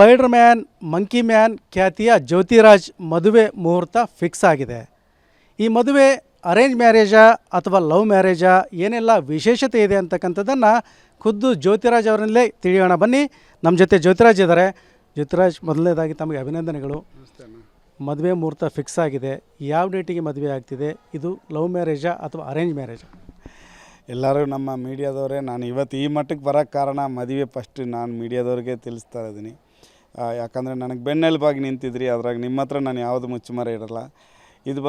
Spider man monkey man ಖ್ಯಾತಿಯ ಜ್ಯೋತಿರಾಜ್ ಮದುವೆ ಮುಹೂರ್ತ ಫಿಕ್ಸ್ ಆಗಿದೆ. ಈ ಮದುವೆ ಅರೇಂಜ್ ಮ್ಯಾರೇಜಾ ಅಥವಾ ಲವ್ ಮ್ಯಾರೇಜಾ, ಏನೆಲ್ಲ ವಿಶೇಷತೆ ಇದೆ ಅಂತಕ್ಕಂಥದ್ದನ್ನು ಖುದ್ದು ಜ್ಯೋತಿರಾಜ್ ಅವರಲ್ಲೇ ತಿಳಿಯೋಣ ಬನ್ನಿ. ನಮ್ಮ ಜೊತೆ ಜ್ಯೋತಿರಾಜ್ ಇದ್ದಾರೆ. ಜ್ಯೋತಿರಾಜ್, ಮೊದಲನೇದಾಗಿ ತಮಗೆ ಅಭಿನಂದನೆಗಳು. ಮದುವೆ ಮುಹೂರ್ತ ಫಿಕ್ಸ್ ಆಗಿದೆ. ಯಾವ ಡೇಟಿಗೆ ಮದುವೆ ಆಗ್ತಿದೆ? ಇದು ಲವ್ ಮ್ಯಾರೇಜಾ ಅಥವಾ ಅರೇಂಜ್ ಮ್ಯಾರೇಜಾ? ಎಲ್ಲರೂ ನಮ್ಮ ಮೀಡಿಯಾದವರೇ. ನಾನು ಇವತ್ತು ಈ ಮಟ್ಟಕ್ಕೆ ಬರೋಕ್ಕೆ ಕಾರಣ ಮದುವೆ ಫಸ್ಟ್ ನಾನು ಮೀಡಿಯಾದವ್ರಿಗೆ ತಿಳಿಸ್ತಾ ಇದ್ದೀನಿ. ಯಾಕಂದರೆ ನನಗೆ ಬೆನ್ನೆಲುಬಾಗಿ ನಿಂತಿದ್ರಿ. ಅದ್ರಾಗ ನಿಮ್ಮ ಹತ್ರ ನಾನು ಯಾವುದು ಮುಚ್ಚುಮರೆ ಇರಲ್ಲ. ಇದು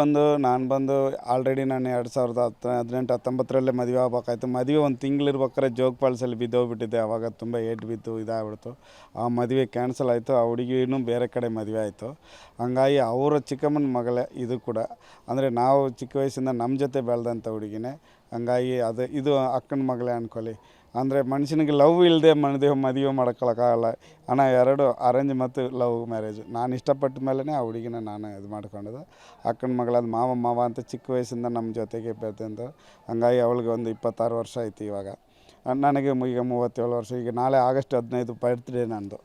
ನಾನು ಆಲ್ರೆಡಿ ನಾನು 2018-19 ಮದುವೆ ಆಗ್ಬೇಕಾಯ್ತು. ಮದುವೆ ಒಂದು ತಿಂಗಳಿರ್ಬೇಕಾದ್ರೆ ಜೋಗ್ ಫಾಲ್ಸಲ್ಲಿ ಬಿದ್ದೋಗ್ಬಿಟ್ಟಿದ್ದೆ. ಆವಾಗ ತುಂಬ ಏಟು ಬಿದ್ದು ಇದಾಗ್ಬಿಡ್ತು. ಆ ಮದುವೆ ಕ್ಯಾನ್ಸಲ್ ಆಯಿತು. ಆ ಹುಡುಗಿನೂ ಬೇರೆ ಕಡೆ ಮದುವೆ ಆಯಿತು. ಹಂಗಾಗಿ ಅವರ ಚಿಕ್ಕಮ್ಮನ ಮಗಳೇ ಇದು ಕೂಡ. ಅಂದರೆ ನಾವು ಚಿಕ್ಕ ವಯಸ್ಸಿಂದ ನಮ್ಮ ಜೊತೆ ಬೆಳೆದಂಥ ಹುಡುಗಿನೇ. ಹಂಗಾಗಿ ಇದು ಅಕ್ಕನ ಮಗಳೇ ಅಂದ್ಕೊಳ್ಳಿ. ಅಂದರೆ ಮನುಷ್ಯನಿಗೆ ಲವ್ ಇಲ್ಲದೆ ಮದುವೆ ಮಾಡ್ಕೊಳಕ್ಕಾಗಲ್ಲ. ಎರಡು ಅರೇಂಜ್ ಮತ್ತು ಲವ್ ಮ್ಯಾರೇಜ್. ನಾನು ಇಷ್ಟಪಟ್ಟ ಮೇಲೇ ಆ ಹುಡುಗಿನ ನಾನು ಇದು ಮಾಡ್ಕೊಂಡಿದ್ದು. ಅಕ್ಕನ ಮಗಳಾದ ಮಾವ ಅಂತ ಚಿಕ್ಕ ವಯಸ್ಸಿಂದ ನಮ್ಮ ಜೊತೆಗೆ ಬೆಳೆದಂದು. ಹಂಗಾಗಿ ಅವಳಿಗೆ ಒಂದು 26 ವರ್ಷ ಆಯ್ತು ಇವಾಗ. ನನಗೆ ಈಗ 37 ವರ್ಷ. ಈಗ ನಾಳೆ ಆಗಸ್ಟ್ 15 ಬರ್ತ್ಡೇ ನಂದು,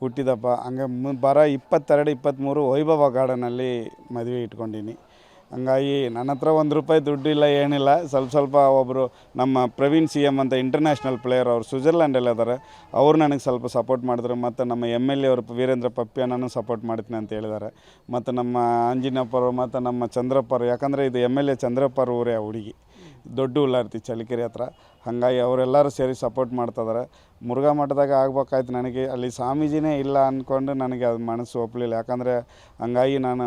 ಹುಟ್ಟಿದಪ್ಪ. ಹಂಗೆ ಬರೋ 22-23 ವೈಭವ ಗಾರ್ಡನಲ್ಲಿ ಮದುವೆ ಇಟ್ಕೊಂಡಿನಿ. ಹಂಗಾಗಿ ನನ್ನ ಹತ್ರ ₹1 ದುಡ್ಡು ಇಲ್ಲ, ಏನಿಲ್ಲ. ಸ್ವಲ್ಪ ಒಬ್ಬರು ನಮ್ಮ ಪ್ರವೀಣ್ CM ಅಂತ ಇಂಟರ್ನ್ಯಾಷನಲ್ ಪ್ಲೇಯರ್, ಅವರು ಸ್ವಿಟ್ಜರ್ಲ್ಯಾಂಡಲ್ಲಿ ಇದ್ದಾರೆ. ಅವರು ನನಗೆ ಸ್ವಲ್ಪ ಸಪೋರ್ಟ್ ಮಾಡಿದ್ರು. ಮತ್ತು ನಮ್ಮ MLA ಅವರು ವೀರೇಂದ್ರ ಪಪ್ಪಿಯಣ್ಣನೂ ಸಪೋರ್ಟ್ ಮಾಡ್ತೀನಿ ಅಂತ ಹೇಳಿದ್ದಾರೆ. ಮತ್ತು ನಮ್ಮ ಆಂಜಿನಪ್ಪರು ಮತ್ತು ನಮ್ಮ ಚಂದ್ರಪ್ಪರು, ಯಾಕಂದರೆ ಇದು MLA ಚಂದ್ರಪ್ಪರ ಊರೇ ಆ ಹುಡುಗಿ, ದೊಡ್ಡ ಉಳ್ಳಾರ್ತಿ ಚಳ್ಳಕೆರೆ ಹತ್ರ. ಹಾಗಾಗಿ ಅವರೆಲ್ಲರೂ ಸೇರಿ ಸಪೋರ್ಟ್ ಮಾಡ್ತಿದ್ದಾರೆ. ಮುರುಘಾ ಮಠದಾಗ ಆಗ್ಬೇಕಾಯ್ತು. ನನಗೆ ಅಲ್ಲಿ ಸ್ವಾಮೀಜಿನೇ ಇಲ್ಲ ಅಂದ್ಕೊಂಡು ನನಗೆ ಅದು ಮನಸ್ಸು ಒಪ್ಪಲಿಲ್ಲ. ಯಾಕಂದರೆ ಹಂಗಾಗಿ ನಾನು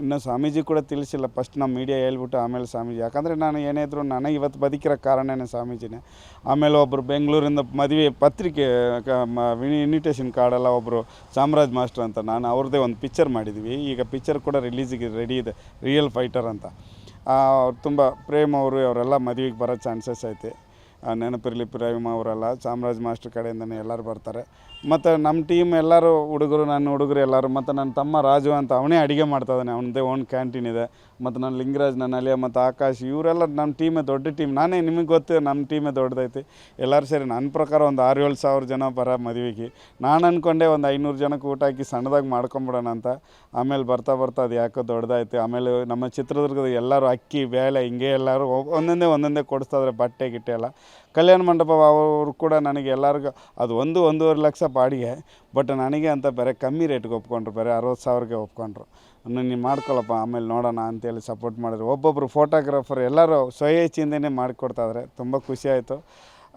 ಇನ್ನೂ ಸ್ವಾಮೀಜಿ ಕೂಡ ತಿಳಿಸಿಲ್ಲ. ಫಸ್ಟ್ ನಮ್ಮ ಮೀಡಿಯಾ ಹೇಳ್ಬಿಟ್ಟು ಆಮೇಲೆ ಸ್ವಾಮೀಜಿ. ಯಾಕಂದರೆ ನಾನು ಏನೇ ಇದ್ದರೂ ನನಗೆ ಇವತ್ತು ಬದುಕಿರೋ ಕಾರಣನೇ ಸ್ವಾಮೀಜಿನೇ. ಆಮೇಲೆ ಒಬ್ಬರು ಬೆಂಗಳೂರಿಂದ ಮದುವೆ ಪತ್ರಿಕೆ ಇನ್ವಿಟೇಷನ್ ಕಾರ್ಡೆಲ್ಲ ಒಬ್ಬರು ಚಾಮರಾಜ್ ಮಾಸ್ಟರ್ ಅಂತ, ನಾನು ಅವ್ರದ್ದೇ ಒಂದು ಪಿಕ್ಚರ್ ಮಾಡಿದ್ವಿ. ಈಗ ಪಿಕ್ಚರ್ ಕೂಡ ರಿಲೀಸಿಗೆ ರೆಡಿ ಇದೆ, ರಿಯಲ್ ಫೈಟರ್ ಅಂತ. ಅವ್ರು ತುಂಬ ಪ್ರೇಮ್ ಅವರು ಅವರೆಲ್ಲ ಮದುವೆಗೆ ಬರೋ ಚಾನ್ಸಸ್ ಐತೆ. ನೆನಪಿರಲಿ ಪ್ರೇಮ್ ಅವರೆಲ್ಲ ಚಾಮರಾಜ್ ಮಾಸ್ಟರ್ ಕಡೆಯಿಂದನೇ ಎಲ್ಲರೂ ಬರ್ತಾರೆ. ಮತ್ತು ನಮ್ಮ ಟೀಮ್ ಎಲ್ಲರೂ ಹುಡುಗರು, ನನ್ನ ಹುಡುಗರು ಎಲ್ಲರೂ. ಮತ್ತು ನನ್ನ ತಮ್ಮ ರಾಜು ಅಂತ, ಅವನೇ ಅಡುಗೆ ಮಾಡ್ತಾಯಿದ್ದಾನೆ. ಅವನದೇ ಓನ್ ಕ್ಯಾಂಟೀನ್ ಇದೆ. ಮತ್ತು ನನ್ನ ಲಿಂಗರಾಜ್, ನನ್ನ ಅಲಿಯ ಮತ್ತು ಆಕಾಶ್, ಇವರೆಲ್ಲ ನಮ್ಮ ಟೀಮೇ ದೊಡ್ಡ ಟೀಮ್. ನಾನೇ ನಿಮಗೆ ಗೊತ್ತು, ನಮ್ಮ ಟೀಮೇ ದೊಡ್ಡದೈತಿ. ಎಲ್ಲರೂ ಸೇರಿ ನನ್ನ ಪ್ರಕಾರ ಒಂದು 6-7 ಸಾವಿರ ಜನ ಬರೋ ಮದುವೆಗೆ. ನಾನು ಅಂದ್ಕೊಂಡೆ ಒಂದು 500 ಜನಕ್ಕೆ ಊಟ ಹಾಕಿ ಸಣ್ಣದಾಗಿ ಮಾಡ್ಕೊಂಬಿಡೋಣ ಅಂತ. ಆಮೇಲೆ ಬರ್ತಾ ಅದು ಯಾಕೋ ದೊಡ್ಡದಾಯ್ತು. ಆಮೇಲೆ ನಮ್ಮ ಚಿತ್ರದುರ್ಗದ ಎಲ್ಲರೂ ಅಕ್ಕಿ ಬೇಳೆ ಹಿಂಗೆ ಎಲ್ಲರೂ ಒಂದೊಂದೇ ಕೊಡಿಸ್ತಾಯಿದ್ರೆ, ಬಟ್ಟೆ ಗಿಟ್ಟೆ ಎಲ್ಲ. ಕಲ್ಯಾಣ ಮಂಟಪ ಅವರು ಕೂಡ ನನಗೆ ಎಲ್ಲರಿಗೂ ಅದು 1-1.5 ಲಕ್ಷ ಬಾಡಿಗೆ. ಬಟ್ ನನಗೆ ಅಂತ ಬೇರೆ ಕಮ್ಮಿ ರೇಟ್ಗೆ ಒಪ್ಕೊಂಡ್ರು, ಬೇರೆ 60,000ಗೆ ಒಪ್ಕೊಂಡ್ರು. ನೀನು ಮಾಡ್ಕೊಳ್ಳಪ್ಪ ಆಮೇಲೆ ನೋಡೋಣ ಅಂತೇಳಿ ಸಪೋರ್ಟ್ ಮಾಡಿದ್ರು. ಒಬ್ಬೊಬ್ಬರು ಫೋಟೋಗ್ರಾಫರ್ ಎಲ್ಲರೂ ಸ್ವಇಚ್ಛೆಯಿಂದನೇ ಮಾಡಿಕೊಡ್ತಾಯಿದ್ರೆ ತುಂಬ ಖುಷಿಯಾಯಿತು.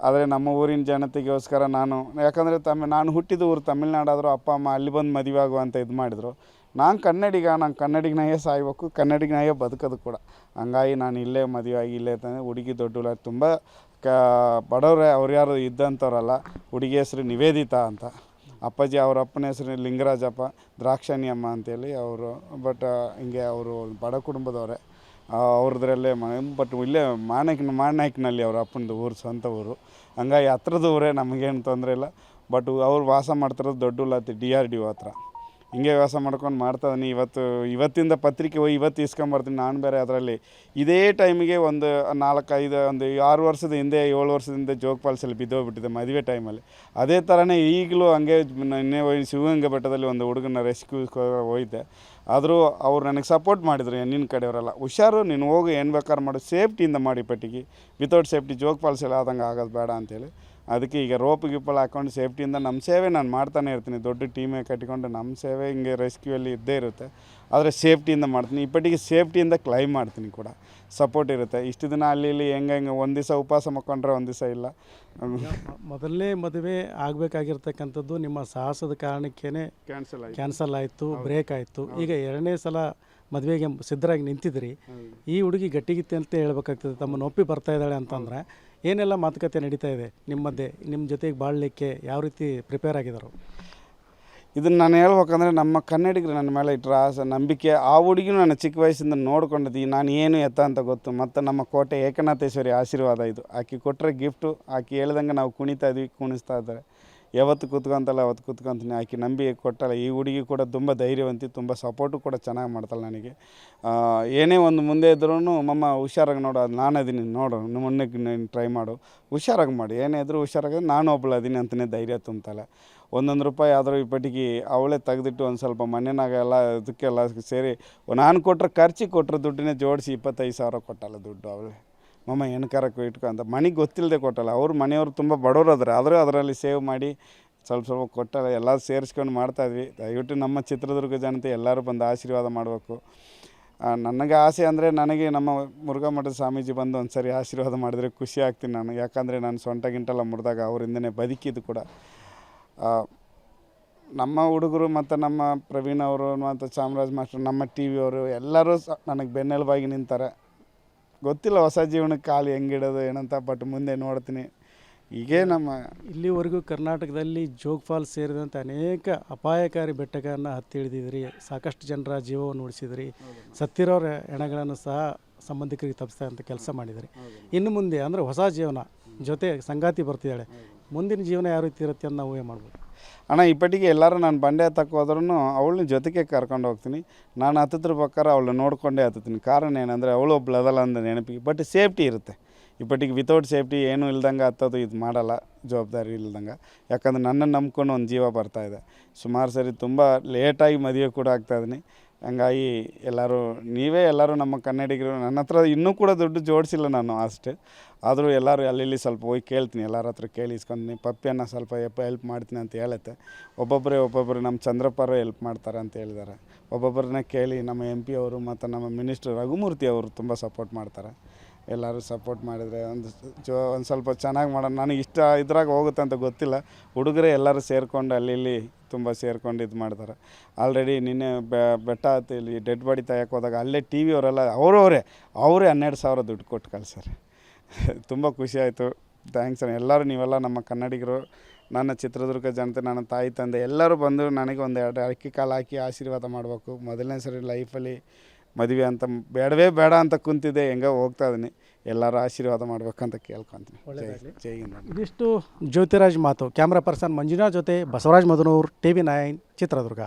ಆದರೆ ನಮ್ಮ ಊರಿನ ಜನತೆಗೋಸ್ಕರ ನಾನು, ಯಾಕಂದರೆ ನಾನು ಹುಟ್ಟಿದ ಊರು ತಮಿಳ್ನಾಡಾದರೂ ಅಪ್ಪ ಅಮ್ಮ ಅಲ್ಲಿ ಬಂದು ಮದುವೆ ಆಗುವಂತ ಇದು ಮಾಡಿದರು. ನಾನು ಕನ್ನಡಿಗನಾಗೇ ಸಾಯ್ಬೇಕು, ಕನ್ನಡಿಗನಾಗೇ ಬದುಕೋದು ಕೂಡ. ಹಂಗಾಗಿ ನಾನು ಇಲ್ಲೇ ಮದುವೆ ಆಗಿ ಇಲ್ಲೇ ತಂದೆ. ಹುಡುಗಿ ದೊಡ್ಡ ತುಂಬ ಬಡವರೇ, ಅವ್ರು ಯಾರು ಇದ್ದಂಥವ್ರಲ್ಲ. ಹುಡುಗಿ ಹೆಸ್ರು ನಿವೇದಿತಾ ಅಂತ, ಅಪ್ಪಾಜಿ ಅವ್ರ ಅಪ್ಪನ ಹೆಸ್ರು ಲಿಂಗರಾಜಪ್ಪ, ದ್ರಾಕ್ಷಾಣಿ ಅಮ್ಮ ಅಂತೇಳಿ ಅವರು. ಬಟ್ ಹಿಂಗೆ ಅವರು ಬಡ ಕುಟುಂಬದವರೇ. ಅವ್ರದ್ರಲ್ಲೇ ಬಟ್ ಇಲ್ಲೇ ಮಾನಾಯ್ಕನಲ್ಲಿ ಅವ್ರ ಅಪ್ಪನದು ಊರು, ಸ್ವಂತ ಊರು. ಹಂಗಾಗಿ ಹತ್ರದ ಊರೇ, ನಮಗೇನು ತೊಂದರೆ ಇಲ್ಲ. ಬಟ್ ಅವ್ರು ವಾಸ ಮಾಡ್ತಿರೋದು ದೊಡ್ಡ ಉಳ್ಳಾತಿ DRDO ಹತ್ರ. ಹಿಂಗೆ ವಾಸ ಮಾಡ್ಕೊಂಡು ಮಾಡ್ತಾಯಿದ್ದೀನಿ. ಇವತ್ತಿಂದ ಪತ್ರಿಕೆ ಇವತ್ತು ಇಸ್ಕೊಂಬರ್ತೀನಿ. ನಾನು ಬೇರೆ ಅದರಲ್ಲಿ ಇದೇ ಟೈಮಿಗೆ ಒಂದು 6 ವರ್ಷದ ಹಿಂದೆ 7 ವರ್ಷದ ಹಿಂದೆ ಜೋಗ್ ಫಾಲ್ಸಲ್ಲಿ ಬಿದ್ದೋಗ್ಬಿಟ್ಟಿದೆ ಮದುವೆ ಟೈಮಲ್ಲಿ. ಅದೇ ಥರನೇ ಈಗಲೂ ಹಂಗೆ ನಿನ್ನೆ ಶಿವಗಂಗೆ ಬೆಟ್ಟದಲ್ಲಿ ಒಂದು ಹುಡುಗನ ರೆಸ್ಕ್ಯೂ ಹೋಯ್ತೆ. ಆದರೂ ಅವ್ರು ನನಗೆ ಸಪೋರ್ಟ್ ಮಾಡಿದ್ರು, ಹೆಣ್ಣಿನ ಕಡೆಯವರೆಲ್ಲ. ಹುಷಾರು, ನೀನು ಹೋಗಿ ಏನು ಬೇಕಾದ್ರೆ ಮಾಡು, ಸೇಫ್ಟಿಯಿಂದ ಮಾಡಿ ಪಟ್ಟಿಗೆ. ವಿತೌಟ್ ಸೇಫ್ಟಿ ಜೋಗ್ ಫಾಲ್ಸಲ್ಲಿ ಆದಂಗೆ ಆಗೋದು ಬೇಡ ಅಂತೇಳಿ. ಅದಕ್ಕೆ ಈಗ ರೋಪ್ ಗಿಪ್ಪಲ್ಲಿ ಹಾಕ್ಕೊಂಡು ಸೇಫ್ಟಿಯಿಂದ ನಮ್ಮ ಸೇವೆ ನಾನು ಮಾಡ್ತಾನೆ ಇರ್ತೀನಿ. ದೊಡ್ಡ ಟೀಮೇ ಕಟ್ಟಿಕೊಂಡು ನಮ್ಮ ಸೇವೆ ಹಿಂಗೆ ರೆಸ್ಕ್ಯೂಯಲ್ಲಿ ಇದ್ದೇ ಇರುತ್ತೆ. ಆದರೆ ಸೇಫ್ಟಿಯಿಂದ ಮಾಡ್ತೀನಿ. ಈ ಪಟ್ಟಿಗೆ ಸೇಫ್ಟಿಯಿಂದ ಕ್ಲೈಮ್ ಮಾಡ್ತೀನಿ ಕೂಡ, ಸಪೋರ್ಟ್ ಇರುತ್ತೆ. ಇಷ್ಟು ದಿನ ಅಲ್ಲಿ ಹೆಂಗೆ ಒಂದು ದಿವಸ ಉಪವಾಸ ಮಕ್ಕೊಂಡ್ರೆ ಒಂದು ದಿವಸ ಇಲ್ಲ. ಮೊದಲನೇ ಮದುವೆ ಆಗಬೇಕಾಗಿರ್ತಕ್ಕಂಥದ್ದು ನಿಮ್ಮ ಸಾಹಸದ ಕಾರಣಕ್ಕೇ ಕ್ಯಾನ್ಸಲ್ ಆಯಿತು, ಬ್ರೇಕ್ ಆಯಿತು. ಈಗ 2ನೇ ಸಲ ಮದುವೆಗೆ ಸಿದ್ಧರಾಗಿ ನಿಂತಿದ್ರಿ. ಈ ಹುಡುಗಿ ಗಟ್ಟಿಗಿತ್ತೆ ಅಂತ ಹೇಳ್ಬೇಕಾಗ್ತದೆ. ತಮ್ಮನ್ನು ಒಪ್ಪಿ ಬರ್ತಾ ಇದ್ದಾಳೆ ಅಂತಂದರೆ ಏನೆಲ್ಲ ಮಾತುಕತೆ ನಡೀತಾ ಇದೆ ನಿಮ್ಮ ಮಧ್ಯೆ? ನಿಮ್ಮ ಜೊತೆಗೆ ಬಾಳಲಿಕ್ಕೆ ಯಾವ ರೀತಿ ಪ್ರಿಪೇರ್ ಆಗಿದ್ದಾರೆ? ಇದನ್ನು ನಾನು ಹೇಳ್ಬೇಕಂದ್ರೆ, ನಮ್ಮ ಕನ್ನಡಿಗರು ನನ್ನ ಮೇಲೆ ಇಟ್ಟರೆ ಆಸೆ, ನಂಬಿಕೆ. ಆ ಹುಡುಗಿನೂ ನನ್ನ ಚಿಕ್ಕ ವಯಸ್ಸಿಂದ ನೋಡ್ಕೊಂಡಿದ್ದಿ. ನಾನು ಏನು ಎತ್ತ ಅಂತ ಗೊತ್ತು. ಮತ್ತು ನಮ್ಮ ಕೋಟೆ ಏಕನಾಥೇಶ್ವರಿ ಆಶೀರ್ವಾದ ಇದು. ಆಕೆ ಕೊಟ್ಟರೆ ಗಿಫ್ಟು. ಆಕೆ ಹೇಳ್ದಂಗೆ ನಾವು ಕುಣಿಸ್ತಾ ಇದ್ದಾರೆ. ಯಾವತ್ತು ಕೂತ್ಕೊಂತಲ್ಲ ಅವತ್ತು ಕೂತ್ಕೊಂತೀನಿ. ಆಕೆ ನಂಬಿ ಕೊಟ್ಟಲ್ಲ. ಈ ಹುಡುಗಿ ಕೂಡ ತುಂಬ ಧೈರ್ಯವಂತಿ, ತುಂಬ ಸಪೋರ್ಟು ಕೂಡ ಚೆನ್ನಾಗಿ ಮಾಡ್ತಾಳೆ ನನಗೆ. ಏನೇ ಒಂದು ಮುಂದೆ ಇದ್ರೂ ಮಮ್ಮ ಹುಷಾರಾಗಿ ನೋಡು, ಅದು ನಾನು ಅದೀನಿ ನೋಡು, ಮುನ್ನಕ್ಕೆ ನೀನು ಟ್ರೈ ಮಾಡು, ಹುಷಾರಾಗಿ ಮಾಡಿ, ಏನೇ ಇದ್ರೂ ಹುಷಾರಾಗಿ ನಾನು ಒಬ್ಬಳು ಅದೀನಿ ಅಂತಲೇ ಧೈರ್ಯ ತುಂಬ್ತಾಳೆ. ಒಂದೊಂದು ರೂಪಾಯಿ ಆದರೂ ಇಪ್ಪಟ್ಟಿಗೆ ಅವಳೇ ತೆಗೆದಿಟ್ಟು ಒಂದು ಸ್ವಲ್ಪ ಮನೆಯಾಗೆಲ್ಲ ಇದಕ್ಕೆಲ್ಲ ಸೇರಿ ನಾನು ಕೊಟ್ಟರೆ ಖರ್ಚಿಗೆ ಕೊಟ್ಟರೆ ದುಡ್ಡನ್ನೇ ಜೋಡಿಸಿ 25,000 ಕೊಟ್ಟಲ್ಲ ದುಡ್ಡು ಅವಳೇ. ಮಮ್ಮ ಹೆಣ್ಕರಕ್ಕೆ ಇಟ್ಕೊ ಅಂತ ಮನೆಗೆ ಗೊತ್ತಿಲ್ಲದೆ ಕೊಟ್ಟಲ್ಲ. ಅವ್ರ ಮನೆಯವರು ತುಂಬ ಬಡವರು ಆದರೂ ಅದರಲ್ಲಿ ಸೇವ್ ಮಾಡಿ ಸ್ವಲ್ಪ ಕೊಟ್ಟಲ್ಲ. ಎಲ್ಲ ಸೇರಿಸ್ಕೊಂಡು ಮಾಡ್ತಾಯಿದ್ವಿ. ದಯವಿಟ್ಟು ನಮ್ಮ ಚಿತ್ರದುರ್ಗ ಜನತೆ ಎಲ್ಲರೂ ಬಂದು ಆಶೀರ್ವಾದ ಮಾಡಬೇಕು. ನನಗೆ ಆಸೆ ಅಂದರೆ ನನಗೆ ನಮ್ಮ ಮುರುಘಾ ಮಠದ ಸ್ವಾಮೀಜಿ ಬಂದು ಒಂದು ಸರಿ ಆಶೀರ್ವಾದ ಮಾಡಿದರೆ ಖುಷಿ ಆಗ್ತೀನಿ ನಾನು. ಯಾಕಂದರೆ ನಾನು ಸೊಂಟ ಗಿಂಟೆಲ್ಲ ಮುರಿದಾಗ ಅವರಿಂದನೇ ಬದುಕಿದ್ದು ಕೂಡ. ನಮ್ಮ ಹುಡುಗರು ಮತ್ತು ನಮ್ಮ ಪ್ರವೀಣ್ ಅವರು ಮತ್ತು ಚಾಮರಾಜ್ ಮಾಸ್ಟರ್, ನಮ್ಮ ಟಿ ವಿಯವರು ಎಲ್ಲರೂ ನನಗೆ ಬೆನ್ನೆಲುಬಾಗಿ ನಿಂತಾರೆ. ಗೊತ್ತಿಲ್ಲ ಹೊಸ ಜೀವನಕ್ಕೆ ಕಾಲು ಹೆಂಗಿಡೋದು ಏನಂತ, ಬಟ್ ಮುಂದೆ ನೋಡ್ತೀನಿ. ಹೀಗೇ ನಮ್ಮ ಇಲ್ಲಿವರೆಗೂ ಕರ್ನಾಟಕದಲ್ಲಿ ಜೋಗ್ ಫಾಲ್ಸ್ ಸೇರಿದಂತೆ ಅನೇಕ ಅಪಾಯಕಾರಿ ಬೆಟ್ಟಗಳನ್ನು ಹತ್ತಿ ಹಿಡಿದಿದ್ರಿ, ಸಾಕಷ್ಟು ಜನರ ಜೀವವನ್ನು ಉಳಿಸಿದ್ರಿ, ಸತ್ತಿರೋರ ಹೆಣಗಳನ್ನು ಸಹ ಸಂಬಂಧಿಕರಿಗೆ ತಪ್ಪಿಸ್ತಂಥ ಕೆಲಸ ಮಾಡಿದ್ರಿ. ಇನ್ನು ಮುಂದೆ ಅಂದರೆ ಹೊಸ ಜೀವನ ಜೊತೆ ಸಂಗಾತಿ ಬರ್ತಿದ್ದಾಳೆ, ಮುಂದಿನ ಜೀವನ ಯಾವ ರೀತಿ ಇರುತ್ತೆ ಅಂತ ನಾವು ಊಹೆ ಮಾಡ್ಬೋದು. ಅಣ್ಣ ಇಪ್ಪಟ್ಟಿಗೆ ಎಲ್ಲರೂ ನಾನು ಬಂಡೆ ಹತ್ತಕ್ಕೆ ಹೋದ್ರೂ ಅವಳನ್ನ ಜೊತೆಗೆ ಕರ್ಕೊಂಡು ಹೋಗ್ತೀನಿ. ನಾನು ಹತ್ತಿರ್ಬೇಕಾದ್ರೆ ಅವಳು ನೋಡಿಕೊಂಡೇ ಹತ್ತೀನಿ. ಕಾರಣ ಏನಂದರೆ ಅವಳು ಒಬ್ಳು ಅದಲ್ಲ ಅಂದ ನೆನಪಿಗೆ. ಬಟ್ ಸೇಫ್ಟಿ ಇರುತ್ತೆ. ಇಪ್ಪಟ್ಟಿಗೆ ವಿತೌಟ್ ಸೇಫ್ಟಿ ಏನೂ ಇಲ್ದಂಗೆ ಹತ್ತೋದು ಇದು ಮಾಡಲ್ಲ, ಜವಾಬ್ದಾರಿ ಇಲ್ದಂಗೆ. ಯಾಕಂದ್ರೆ ನನ್ನನ್ನು ನಂಬ್ಕೊಂಡು ಒಂದು ಜೀವ ಬರ್ತಾಯಿದೆ. ಸುಮಾರು ಸರಿ ತುಂಬ ಲೇಟಾಗಿ ಮದುವೆ ಕೂಡ ಆಗ್ತಾಯಿದ್ದೀನಿ. ಹಂಗಾಗಿ ಎಲ್ಲರೂ ನಮ್ಮ ಕನ್ನಡಿಗರು, ನನ್ನ ಹತ್ರ ಇನ್ನೂ ಕೂಡ ದುಡ್ಡು ಜೋಡಿಸಿಲ್ಲ ನಾನು ಅಷ್ಟು. ಆದರೂ ಎಲ್ಲರೂ ಅಲ್ಲಿ ಸ್ವಲ್ಪ ಹೋಗಿ ಕೇಳ್ತೀನಿ, ಎಲ್ಲರ ಹತ್ರ ಕೇಳಿ ಇಸ್ಕೊಂತೀನಿ. ಪಪ್ಪಿಯನ್ನು ಸ್ವಲ್ಪ ಹೆಲ್ಪ್ ಮಾಡ್ತೀನಿ ಅಂತ ಹೇಳುತ್ತೆ. ಒಬ್ಬೊಬ್ಬರು ನಮ್ಮ ಚಂದ್ರಪ್ಪರು ಹೆಲ್ಪ್ ಮಾಡ್ತಾರೆ ಅಂತ ಹೇಳಿದ್ದಾರೆ. ಒಬ್ಬೊಬ್ಬರನ್ನ ಕೇಳಿ ನಮ್ಮ MP ಅವರು ಮತ್ತು ನಮ್ಮ ಮಿನಿಸ್ಟರ್ ರಘುಮೂರ್ತಿ ಅವರು ತುಂಬ ಸಪೋರ್ಟ್ ಮಾಡ್ತಾರೆ. ಎಲ್ಲರೂ ಸಪೋರ್ಟ್ ಮಾಡಿದರೆ ಒಂದು ಸ್ವಲ್ಪ ಚೆನ್ನಾಗಿ ಮಾಡೋಣ. ನನಗೆ ಇದ್ರಾಗ ಹೋಗುತ್ತೆ ಅಂತ ಗೊತ್ತಿಲ್ಲ. ಹುಡುಗರೇ ಎಲ್ಲರೂ ಸೇರಿಕೊಂಡು ಅಲ್ಲಿ ತುಂಬ ಸೇರ್ಕೊಂಡು ಇದು ಮಾಡ್ತಾರೆ. ಆಲ್ರೆಡಿ ನಿನ್ನೆ ಬೆಟ್ಟ ಹತ್ತಿ ಇಲ್ಲಿ ಡೆಡ್ ಬಾಡಿ ತೆಗೆಯೋಕೆ ಹೋದಾಗ ಅಲ್ಲೇ ಟಿ ವಿಯವರೆಲ್ಲ ಅವರೇ 12,000 ದುಡ್ಡು ಕೊಟ್ಟು ಕಳ್ಸಾರೆ. ತುಂಬ ಖುಷಿ ಆಯಿತು. ಥ್ಯಾಂಕ್ಸ್ ಅಣ್ಣ. ಎಲ್ಲರೂ ನೀವೆಲ್ಲ ನಮ್ಮ ಕನ್ನಡಿಗರು, ನನ್ನ ಚಿತ್ರದುರ್ಗ ಜನತೆ, ನನ್ನ ತಾಯಿ ತಂದೆ ಎಲ್ಲರೂ ಬಂದು ನನಗೆ ಒಂದು 2 ಅಕ್ಕಿ ಕಾಲು ಹಾಕಿ ಆಶೀರ್ವಾದ ಮಾಡಬೇಕು. ಮೊದಲನೇ ಸರಿ ಲೈಫಲ್ಲಿ ಮದುವೆ ಅಂತ ಬೇಡ ಅಂತ ಕುಂತಿದ್ದೆ, ಹೆಂಗೋ ಹೋಗ್ತಾ ಇದ್ದೀನಿ. ಎಲ್ಲರೂ ಆಶೀರ್ವಾದ ಮಾಡ್ಬೇಕಂತ ಕೇಳ್ಕೊತೀನಿ. ಜೈ ಹಿಂದ್. ಇದಿಷ್ಟು ಜ್ಯೋತಿರಾಜ್ ಮಾತು. ಕ್ಯಾಮ್ರಾ ಪರ್ಸನ್ ಮಂಜುನಾಥ್ ಜೊತೆ ಬಸವರಾಜ್ ಮದನೂರ್, TV9 ಚಿತ್ರದುರ್ಗ.